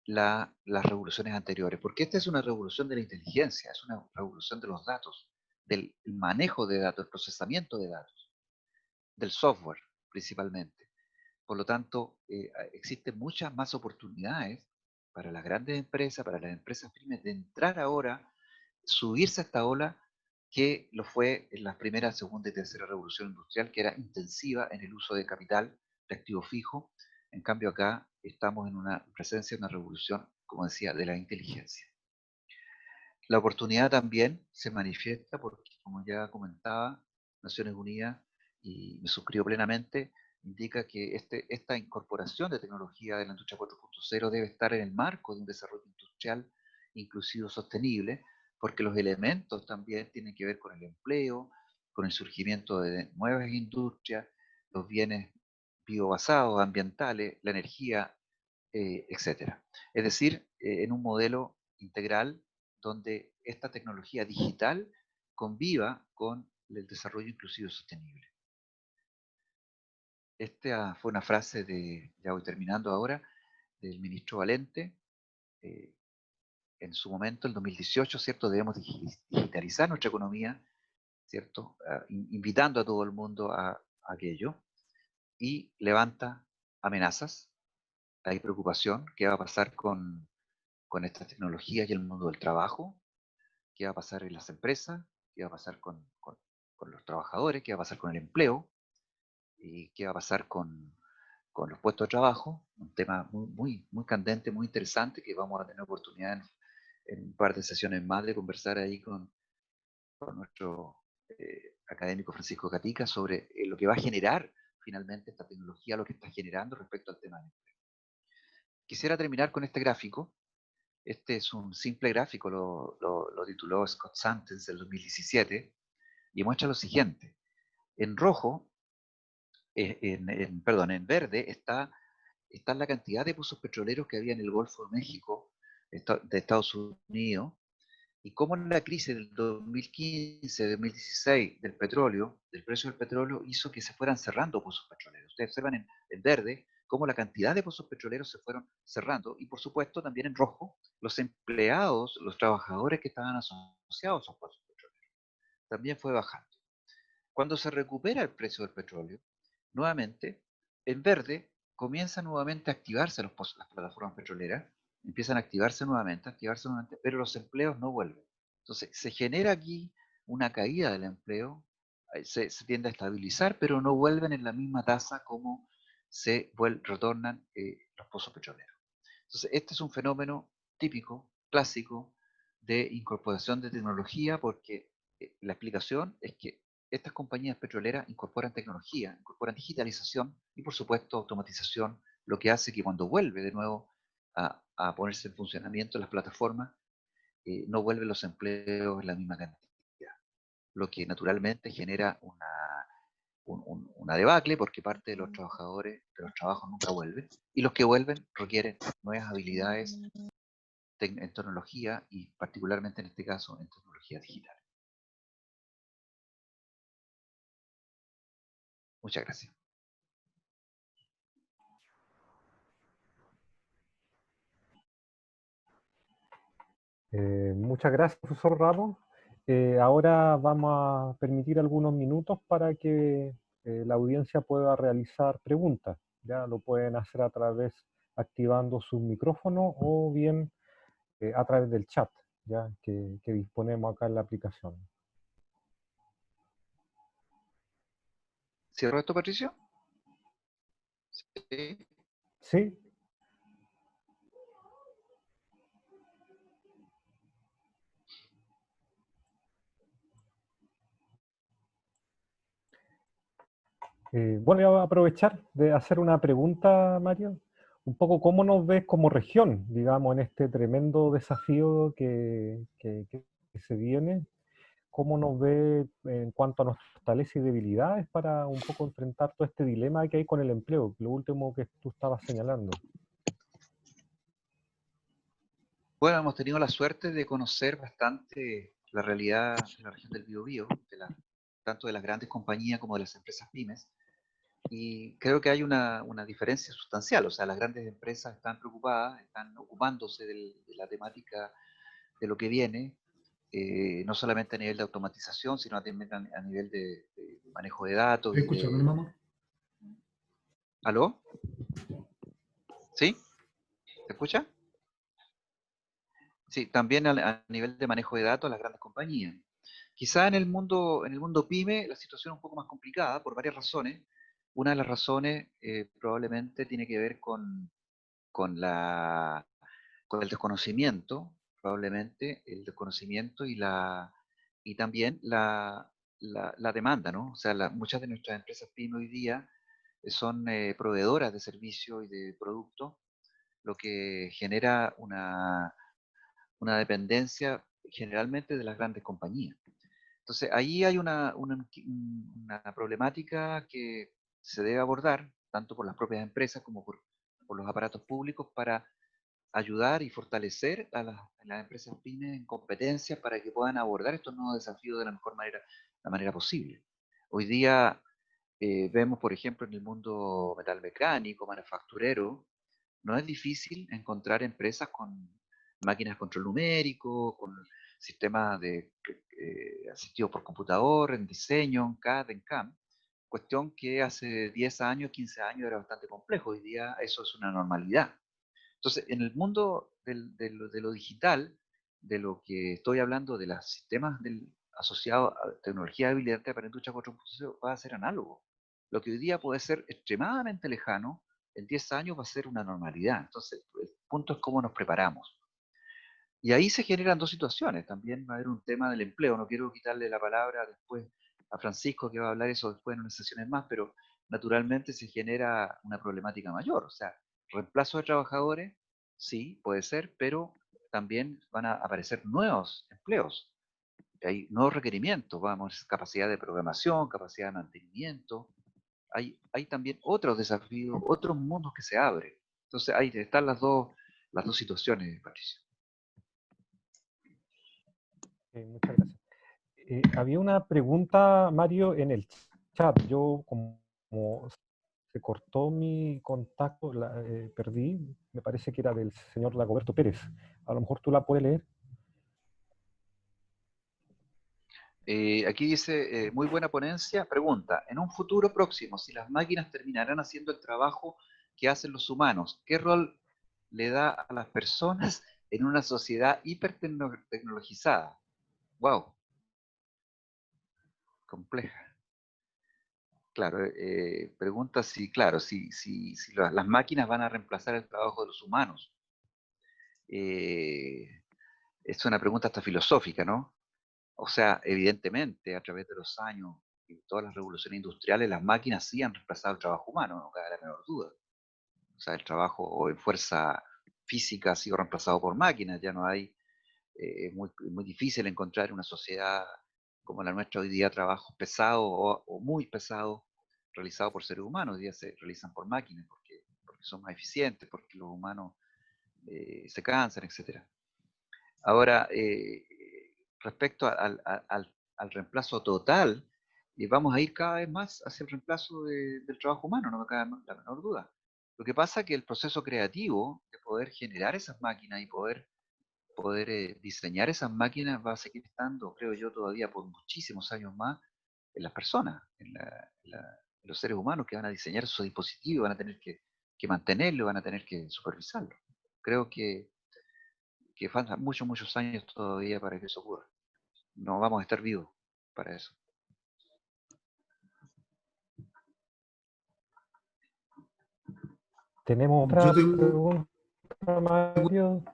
las revoluciones anteriores, porque esta es una revolución de la inteligencia, es una revolución de los datos, del manejo de datos, el procesamiento de datos, del software principalmente. Por lo tanto, existen muchas más oportunidades para las grandes empresas, para las empresas pymes, de entrar ahora, subirse a esta ola que lo fue en la primera, segunda y tercera revolución industrial, que era intensiva en el uso de capital, de activo fijo. En cambio, acá estamos en una presencia de una revolución, como decía, de la inteligencia. La oportunidad también se manifiesta porque, como ya comentaba, Naciones Unidas, y me suscribo plenamente, indica que esta incorporación de tecnología de la industria 4.0 debe estar en el marco de un desarrollo industrial inclusivo sostenible, porque los elementos también tienen que ver con el empleo, con el surgimiento de nuevas industrias, los bienes biobasados, ambientales, la energía, etc. Es decir, en un modelo integral donde esta tecnología digital conviva con el desarrollo inclusivo y sostenible. Esta fue una frase ya voy terminando ahora, del ministro Valente, en su momento, en 2018, ¿cierto? Debemos digitalizar nuestra economía, ¿cierto? Invitando a todo el mundo a aquello, y levanta amenazas, hay preocupación, ¿qué va a pasar con estas tecnologías y el mundo del trabajo? ¿Qué va a pasar en las empresas? ¿Qué va a pasar con los trabajadores? ¿Qué va a pasar con el empleo? ¿Y qué va a pasar con los puestos de trabajo? Un tema muy candente, muy interesante, que vamos a tener oportunidad en un par de sesiones más de conversar ahí con nuestro académico Francisco Gatica sobre lo que va a generar finalmente esta tecnología, lo que está generando respecto al tema del empleo. Quisiera terminar con este gráfico. Este es un simple gráfico, lo tituló Scott Santens del 2017, y muestra lo siguiente. En rojo, en verde, está la cantidad de pozos petroleros que había en el Golfo de México, de Estados Unidos, y cómo la crisis del 2015-2016 del petróleo, del precio del petróleo, hizo que se fueran cerrando pozos petroleros. Ustedes observan en verde cómo la cantidad de pozos petroleros se fueron cerrando, y por supuesto también en rojo, los empleados, los trabajadores que estaban asociados a esos pozos petroleros, también fue bajando. Cuando se recupera el precio del petróleo, nuevamente, en verde, comienzan nuevamente a activarse las plataformas petroleras, empiezan a activarse nuevamente, pero los empleos no vuelven. Entonces, se genera aquí una caída del empleo, se tiende a estabilizar, pero no vuelven en la misma tasa como se retornan los pozos petroleros. Entonces, este es un fenómeno típico, clásico, de incorporación de tecnología, porque la explicación es que estas compañías petroleras incorporan tecnología, incorporan digitalización y, por supuesto, automatización, lo que hace que cuando vuelve de nuevo a ponerse en funcionamiento las plataformas, no vuelven los empleos en la misma cantidad, lo que naturalmente genera una debacle, porque parte de los trabajadores de los trabajos nunca vuelven, y los que vuelven requieren nuevas habilidades en tecnología, y particularmente en este caso en tecnología digital. Muchas gracias. Muchas gracias, profesor Ramos. Ahora vamos a permitir algunos minutos para que la audiencia pueda realizar preguntas. Ya lo pueden hacer a través, activando su micrófono, o bien a través del chat, ya que disponemos acá en la aplicación. ¿Cierro esto, Patricio? Sí. Sí. Bueno, voy a aprovechar de hacer una pregunta, Mario, un poco cómo nos ves como región, digamos, en este tremendo desafío que se viene. ¿Cómo nos ve en cuanto a nuestras fortalezas y debilidades para un poco enfrentar todo este dilema que hay con el empleo, lo último que tú estabas señalando? Bueno, hemos tenido la suerte de conocer bastante la realidad de la región del Biobío, tanto de las grandes compañías como de las empresas pymes, y creo que hay una diferencia sustancial. O sea, las grandes empresas están preocupadas, están ocupándose de la temática de lo que viene, no solamente a nivel de automatización, sino también a nivel de manejo de datos. ¿Me escuchas, mi amor? ¿Aló? ¿Sí? ¿Se escucha? Sí, también a nivel de manejo de datos, las grandes compañías. Quizá en el mundo pyme la situación es un poco más complicada por varias razones. Una de las razones probablemente tiene que ver con con el desconocimiento, probablemente el desconocimiento y también la demanda, ¿no? O sea, muchas de nuestras empresas pyme hoy día son proveedoras de servicios y de productos, lo que genera una dependencia generalmente de las grandes compañías. Entonces, ahí hay una problemática que se debe abordar, tanto por las propias empresas como por los aparatos públicos, para ayudar y fortalecer a las empresas pymes en competencias para que puedan abordar estos nuevos desafíos de la mejor manera, la manera posible. Hoy día vemos, por ejemplo, en el mundo metalmecánico, manufacturero, no es difícil encontrar empresas con máquinas de control numérico, con sistemas asistidos por computador, en diseño, en CAD, en CAM, cuestión que hace 10 años, 15 años era bastante complejo. Hoy día eso es una normalidad. Entonces, en el mundo de lo digital, de lo que estoy hablando de los sistemas asociados a tecnología de habilidad para la industria 4.0, va a ser análogo. Lo que hoy día puede ser extremadamente lejano, en 10 años va a ser una normalidad. Entonces, el punto es cómo nos preparamos. Y ahí se generan dos situaciones. También va a haber un tema del empleo. No quiero quitarle la palabra después a Francisco, que va a hablar eso después en unas sesiones más, pero naturalmente se genera una problemática mayor. O sea, reemplazo de trabajadores, sí, puede ser, pero también van a aparecer nuevos empleos. Hay nuevos requerimientos, vamos, capacidad de programación, capacidad de mantenimiento. Hay también otros desafíos, otros mundos que se abren. Entonces, ahí están las dos situaciones, Patricio. Muchas gracias. Había una pregunta, Mario, en el chat. Yo, como se cortó mi contacto, perdí, me parece que era del señor Dagoberto Pérez. A lo mejor tú la puedes leer. Aquí dice, muy buena ponencia. Pregunta, en un futuro próximo, si las máquinas terminarán haciendo el trabajo que hacen los humanos, ¿qué rol le da a las personas en una sociedad hipertecnologizada? Wow, compleja. Claro, pregunta si, claro, si las máquinas van a reemplazar el trabajo de los humanos. Es una pregunta hasta filosófica, ¿no? O sea, evidentemente, a través de los años y todas las revoluciones industriales, las máquinas sí han reemplazado el trabajo humano, no cabe la menor duda. O sea, el trabajo en fuerza física ha sido reemplazado por máquinas, ya no hay, es muy difícil encontrar en una sociedad como la nuestra hoy día trabajos pesados o muy pesados realizados por seres humanos. Hoy día se realizan por máquinas porque son más eficientes, porque los humanos se cansan, etc. Ahora, respecto al reemplazo total, vamos a ir cada vez más hacia el reemplazo del trabajo humano, no me cabe la menor duda. Lo que pasa es que el proceso creativo de poder generar esas máquinas y poder diseñar esas máquinas va a seguir estando, creo yo, todavía por muchísimos años más en las personas, en los seres humanos que van a diseñar esos dispositivos, van a tener que mantenerlo, van a tener que supervisarlo. Creo que faltan muchos años todavía para que eso ocurra. No vamos a estar vivos para eso. ¿Tenemos otra Yo tengo, pregunta, Mario?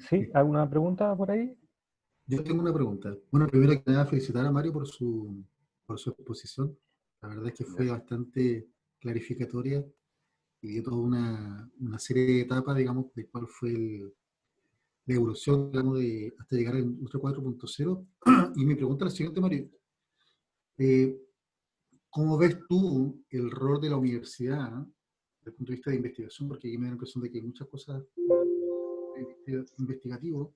¿Sí? ¿Alguna pregunta por ahí? yo tengo una pregunta. Bueno, primero que nada, felicitar a Mario por su exposición. La verdad es que fue Gracias. bastante clarificatoria y dio toda una serie de etapas, digamos, de cuál fue la evolución, digamos, hasta llegar a la industria 4.0. Y mi pregunta es la siguiente, Mario. Eh, ¿Cómo ves tú el rol de la universidad desde el punto de vista de investigación? Porque aquí me da la impresión de que hay muchas cosas investigativas.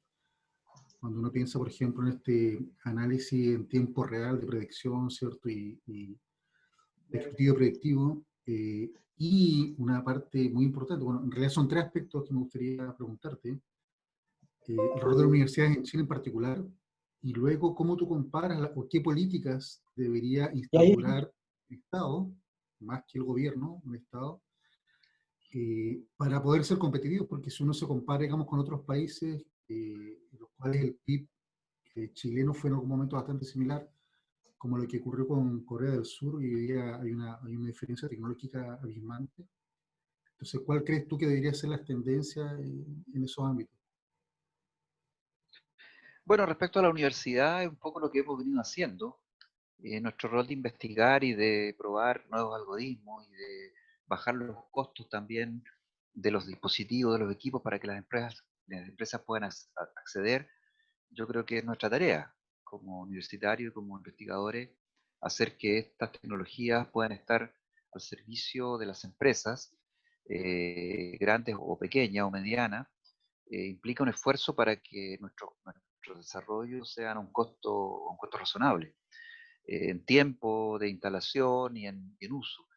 Cuando uno piensa, por ejemplo, en este análisis en tiempo real de predicción, ¿cierto? Y descriptivo predictivo. Y una parte muy importante, bueno, en realidad son tres aspectos que me gustaría preguntarte. El rol de las universidades en Chile en particular, y luego cómo tú comparas o qué políticas debería instaurar el Estado, más que el gobierno, un Estado, para poder ser competitivos, porque si uno se compara, digamos, con otros países, en los cuales el PIB chileno fue en algún momento bastante similar, como lo que ocurrió con Corea del Sur, y hoy día hay una diferencia tecnológica abismante. Entonces, ¿cuál crees tú que deberían ser las tendencias en esos ámbitos? Bueno, respecto a la universidad, es un poco lo que hemos venido haciendo. Nuestro rol de investigar y de probar nuevos algoritmos y de bajar los costos también de los dispositivos, de los equipos para que las empresas puedan acceder, yo creo que es nuestra tarea como universitarios y como investigadores, hacer que estas tecnologías puedan estar al servicio de las empresas, grandes o pequeñas o medianas. Implica un esfuerzo para que nuestros desarrollos sean a un costo razonable, en tiempo de instalación y en uso.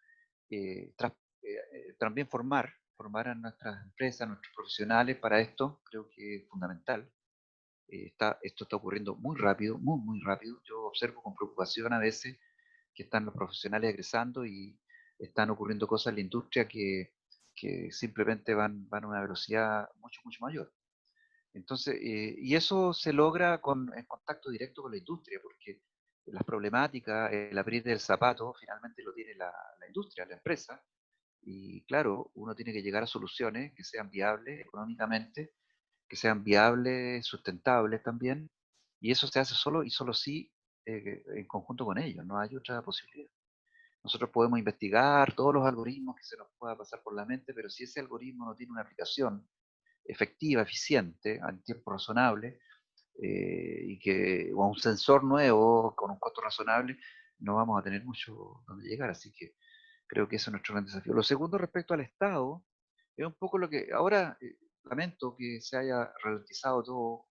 También formar a nuestras empresas, a nuestros profesionales para esto, creo que es fundamental. Esto está ocurriendo muy rápido, muy rápido. Yo observo con preocupación a veces que están los profesionales egresando y están ocurriendo cosas en la industria que simplemente van a una velocidad mucho mayor. Entonces, y eso se logra en contacto directo con la industria, porque las problemáticas, el abrir del zapato, finalmente lo tiene la industria, la empresa, y claro, uno tiene que llegar a soluciones que sean viables económicamente, que sean viables, sustentables también, y eso se hace solo y solo sí en conjunto con ellos, no hay otra posibilidad. Nosotros podemos investigar todos los algoritmos que se nos pueda pasar por la mente, pero si ese algoritmo no tiene una aplicación efectiva, eficiente, en tiempo razonable, o un sensor nuevo con un costo razonable, no vamos a tener mucho donde llegar. Así que creo que eso es nuestro gran desafío. Lo segundo, respecto al Estado, es un poco lo que ahora lamento que se haya ralentizado todo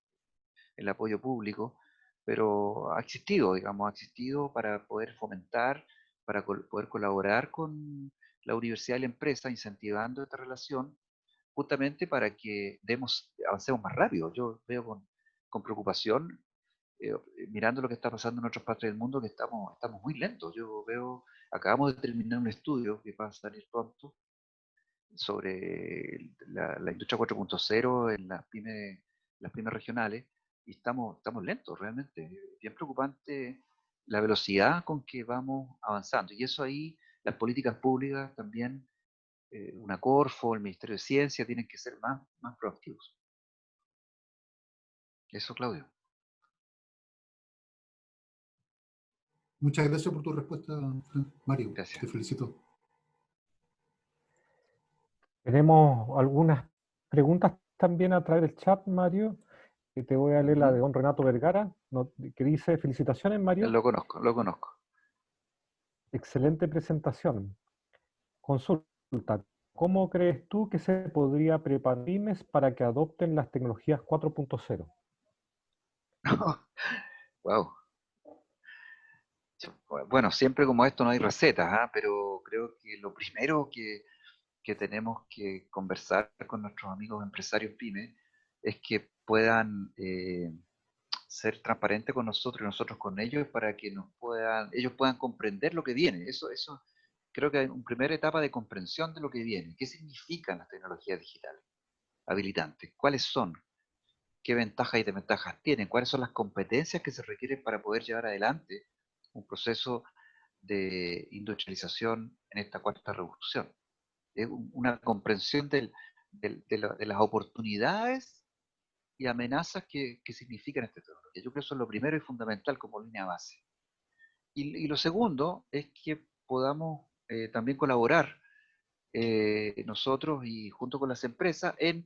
el apoyo público, pero ha existido, digamos, ha existido para poder fomentar, para poder colaborar con la universidad y la empresa, incentivando esta relación justamente para que avancemos más rápido. Yo veo con preocupación, mirando lo que está pasando en otras partes del mundo, que estamos muy lentos. Yo veo, acabamos de terminar un estudio que va a salir pronto sobre la industria 4.0 en las pymes regionales, y estamos lentos realmente. Es bien preocupante la velocidad con que vamos avanzando. Y eso ahí, las políticas públicas también, una Corfo, el Ministerio de Ciencia, tienen que ser más proactivos. Eso, Claudio. Muchas gracias por tu respuesta, Mario. Gracias. Te felicito. Tenemos algunas preguntas también a través del chat, Mario. Te voy a leer la de don Renato Vergara, que dice: felicitaciones, Mario. Lo conozco. Excelente presentación. Consulta: ¿cómo crees tú que se podría preparar pymes para que adopten las tecnologías 4.0? Wow. Bueno, siempre como esto no hay recetas, pero creo que lo primero que tenemos que conversar con nuestros amigos empresarios pymes es que puedan ser transparentes con nosotros y nosotros con ellos para que ellos puedan comprender lo que viene. Eso creo que hay una primera etapa de comprensión de lo que viene. ¿Qué significan las tecnologías digitales habilitantes? ¿Cuáles son? ¿Qué ventajas y desventajas tienen? ¿Cuáles son las competencias que se requieren para poder llevar adelante un proceso de industrialización en esta cuarta revolución? Es una comprensión de las oportunidades y amenazas que significan esta tecnología. Yo creo que eso es lo primero y fundamental como línea base. Y lo segundo es que podamos también colaborar nosotros y junto con las empresas en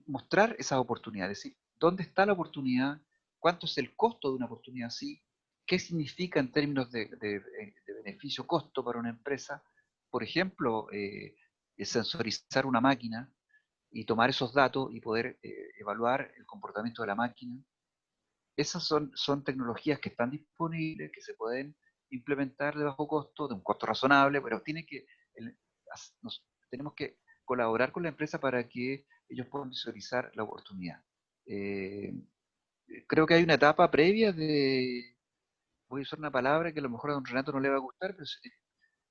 mostrar esas oportunidades, es decir, dónde está la oportunidad, cuánto es el costo de una oportunidad así, qué significa en términos de beneficio-costo para una empresa, por ejemplo, sensorizar una máquina y tomar esos datos y poder evaluar el comportamiento de la máquina. Esas son tecnologías que están disponibles, que se pueden implementar de bajo costo, de un costo razonable, pero tenemos que colaborar con la empresa para que ellos puedan visualizar la oportunidad. Creo que hay una etapa previa voy a usar una palabra que a lo mejor a don Renato no le va a gustar, pero es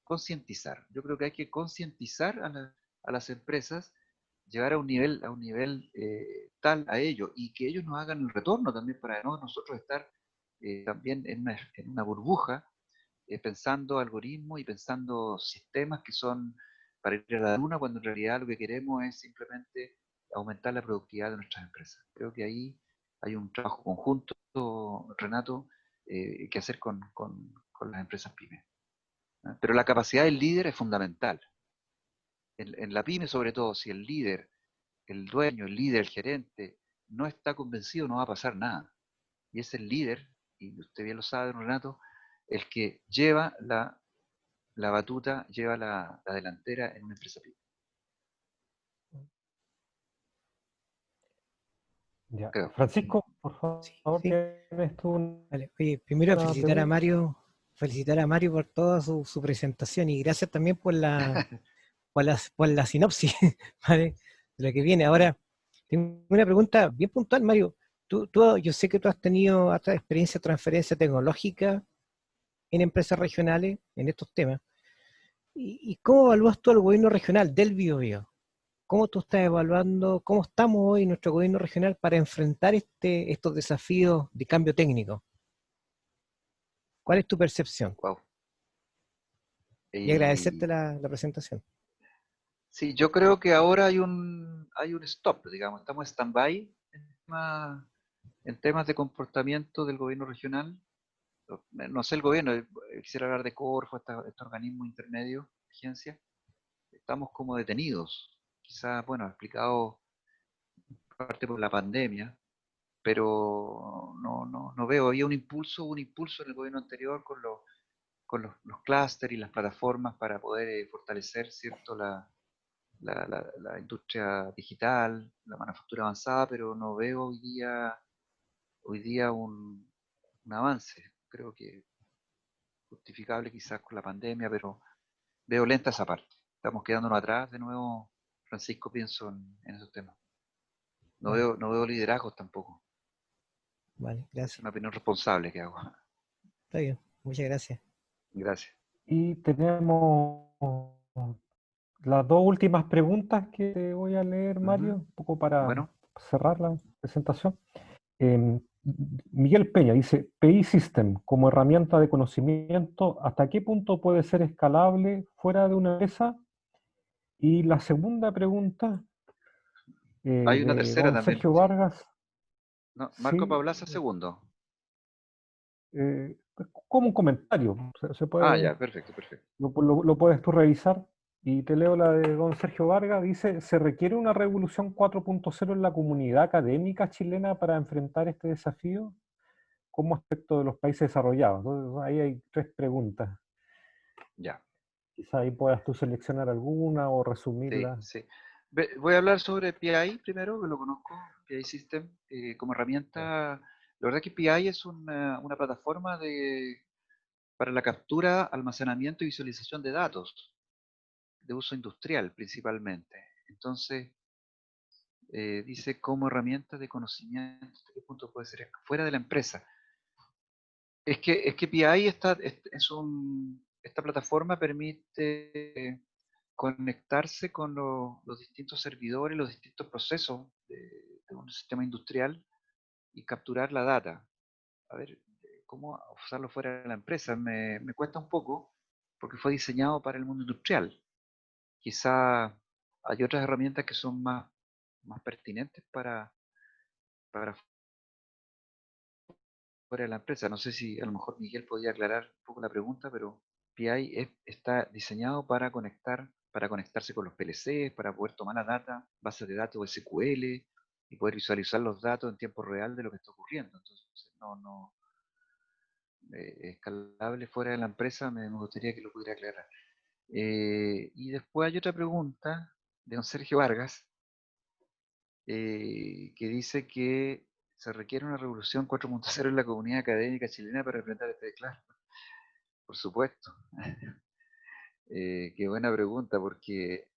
concientizar. Yo creo que hay que concientizar a las empresas, llevar a un nivel tal a ellos y que ellos nos hagan el retorno también para no nosotros estar también en una burbuja pensando algoritmos y pensando sistemas que son para ir a la luna, cuando en realidad lo que queremos es simplemente aumentar la productividad de nuestras empresas. Creo que ahí hay un trabajo conjunto, Renato, que hacer con las empresas pymes. ¿No? Pero la capacidad del líder es fundamental. En la pyme, sobre todo, si el líder, el dueño, el líder, el gerente, no está convencido, no va a pasar nada. Y es el líder, y usted bien lo sabe, Renato, el que lleva la batuta, lleva la delantera en una empresa pyme. Ya. Creo. Francisco, por Sí, favor, sí. tienes tú Vale. Oye, primero una pregunta. felicitar a Mario por toda su presentación y gracias también por la sinopsis, ¿vale? De lo que viene. Ahora, tengo una pregunta bien puntual, Mario. Yo sé que tú has tenido hasta experiencia de transferencia tecnológica en empresas regionales en estos temas. ¿Y cómo evalúas tú al gobierno regional del Biobío? ¿Cómo tú estás evaluando, cómo estamos hoy en nuestro gobierno regional para enfrentar estos desafíos de cambio técnico? ¿Cuál es tu percepción? Wow. Y agradecerte Y la presentación. sí, yo creo que ahora hay un stop, digamos, estamos en stand-by en temas de comportamiento del gobierno regional. No sé el gobierno, quisiera hablar de Corfo, este organismo intermedio, agencia. Estamos como detenidos, quizás, bueno, explicado parte por la pandemia, pero no veo, había un impulso en el gobierno anterior con los clústeres y las plataformas para poder fortalecer, ¿cierto?, la industria digital, la manufactura avanzada, pero no veo hoy día un avance. Creo que justificable quizás con la pandemia, pero veo lenta esa parte. Estamos quedándonos atrás de nuevo, Francisco, pienso en esos temas. No Vale, veo, no veo liderazgos tampoco. vale, Es gracias. una opinión responsable que hago. Está bien, muchas gracias. Gracias. Y tenemos las dos últimas preguntas que te voy a leer, Mario, Ujú. un poco para Bueno, cerrar la presentación. Em, Miguel Peña dice, PI System como herramienta de conocimiento, ¿hasta qué punto puede ser escalable fuera de una empresa? Y la segunda pregunta hay una de tercera don también. Sergio Vargas, No, Marco sí, Paulaza, segundo. eh, como un comentario, se Ah, puede, ya, perfecto, perfecto. lo puedes tú revisar. Y te leo la de don Sergio Vargas, dice, ¿se requiere una revolución 4.0 en la comunidad académica chilena para enfrentar este desafío como aspecto de los países desarrollados? Entonces, ahí hay tres preguntas. Ya, Quizá ahí puedas tú seleccionar alguna o sí, resumirla. sí. Voy a hablar sobre PI primero, que lo conozco, PI System, como herramienta. La verdad que PI es una plataforma para la captura, almacenamiento y visualización de datos, de uso industrial principalmente. Entonces, dice como herramienta de conocimiento, ¿hasta qué punto puede ser fuera de la empresa? Es que PI esta plataforma permite conectarse con los distintos servidores, los distintos procesos de un sistema industrial y capturar la data. A ver, ¿cómo usarlo fuera de la empresa? Me cuesta un poco porque fue diseñado para el mundo industrial. Quizá hay otras herramientas que son más pertinentes para fuera de la empresa. No sé si a lo mejor Miguel podía aclarar un poco la pregunta, pero PI está diseñado para conectar, para conectarse con los PLCs, para poder tomar la data, bases de datos SQL, y poder visualizar los datos en tiempo real de lo que está ocurriendo. Entonces, no escalable fuera de la empresa, me gustaría que lo pudiera aclarar. Y después hay otra pregunta de don Sergio Vargas, que dice que se requiere una revolución 4.0 en la comunidad académica chilena para enfrentar este declaro. Por supuesto. Qué buena pregunta, porque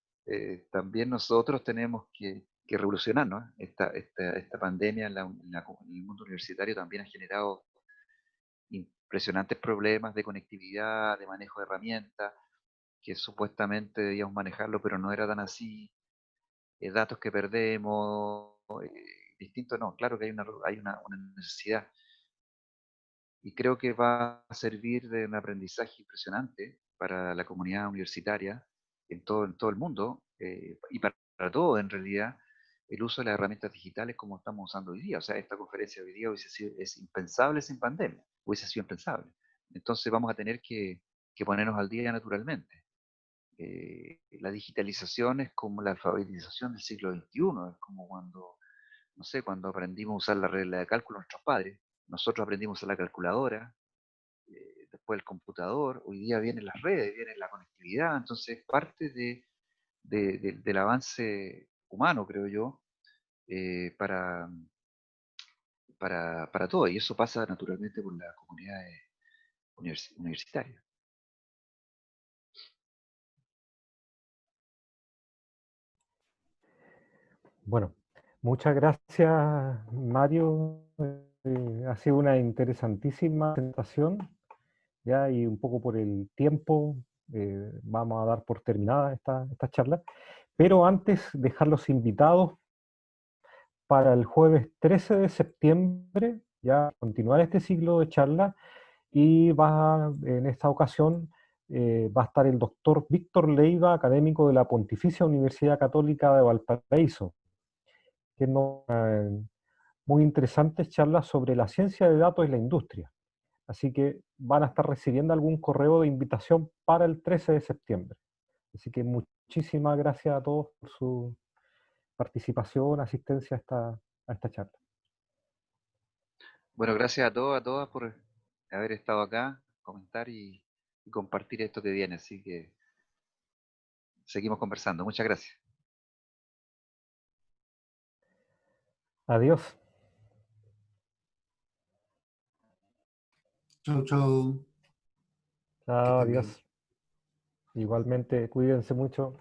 también nosotros tenemos que revolucionarnos. Esta pandemia en el mundo universitario también ha generado impresionantes problemas de conectividad, de manejo de herramientas, que supuestamente debíamos manejarlo, pero no era tan así. Datos que perdemos, distinto, no, claro que hay una necesidad. Y creo que va a servir de un aprendizaje impresionante para la comunidad universitaria en todo el mundo, y para todo en realidad, el uso de las herramientas digitales como estamos usando hoy día. O sea, esta conferencia de hoy día es impensable sin pandemia, hubiese sido impensable. Entonces vamos a tener que ponernos al día naturalmente. La digitalización es como la alfabetización del siglo XXI, es como cuando, no sé, cuando aprendimos a usar la regla de cálculo nuestros padres. Nosotros aprendimos a usar la calculadora, después el computador, hoy día vienen las redes, viene la conectividad, entonces parte del avance humano, creo yo, para, para todo, y eso pasa naturalmente por las comunidades universitarias. Bueno, muchas gracias, Mario. Ha sido una interesantísima presentación, ya, y un poco por el tiempo, vamos a dar por terminada esta charla. Pero antes, dejarlos invitados para el jueves 13 de septiembre, ya continuar este ciclo de charlas, y en esta ocasión va a estar el doctor Víctor Leiva, académico de la Pontificia Universidad Católica de Valparaíso, que nos muy interesantes charlas sobre la ciencia de datos y la industria. Así que van a estar recibiendo algún correo de invitación para el 13 de septiembre. Así que muchísimas gracias a todos por su participación, asistencia a esta charla. Bueno, gracias a todos, a todas por haber estado acá, comentar y compartir esto que viene. Así que seguimos conversando. Muchas gracias. Adiós. Chau, chau. Que Chao, estén bien. adiós. Igualmente, cuídense mucho.